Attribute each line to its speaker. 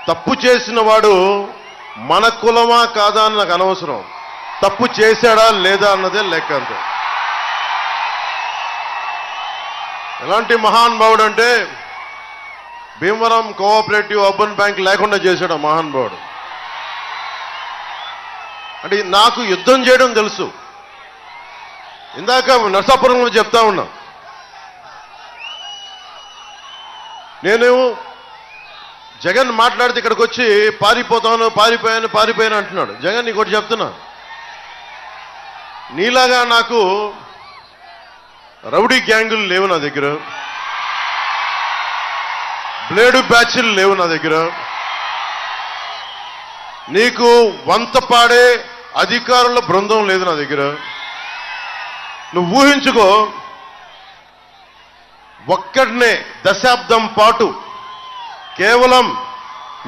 Speaker 1: తప్పు చేసిన వాడు మన కులమా కాదా అని నాకు అనవసరం. తప్పు చేశాడా లేదా అన్నదే లెక్క అంతే. ఎలాంటి మహానుభావుడు అంటే భీమవరం కోఆపరేటివ్ అర్బన్ బ్యాంక్ లేకుండా చేశాడు ఆ మహానుభావుడు. అంటే నాకు యుద్ధం చేయడం తెలుసు. ఇందాక నరసాపురంలో చెప్తా ఉన్నా, నేను జగన్ మాట్లాడితే ఇక్కడికి వచ్చి పారిపోయాను అంటున్నాడు. జగన్ నీకు ఒకటి చెప్తున్నా, నీలాగా నాకు రౌడీ గ్యాంగులు లేవు నా దగ్గర, బ్లేడు బ్యాచ్లు లేవు నా దగ్గర, నీకు వంత పాడే అధికారుల బృందం లేదు నా దగ్గర. నువ్వు ఊహించుకో, ఒక్కడనే దశాబ్దం పాటు కేవలం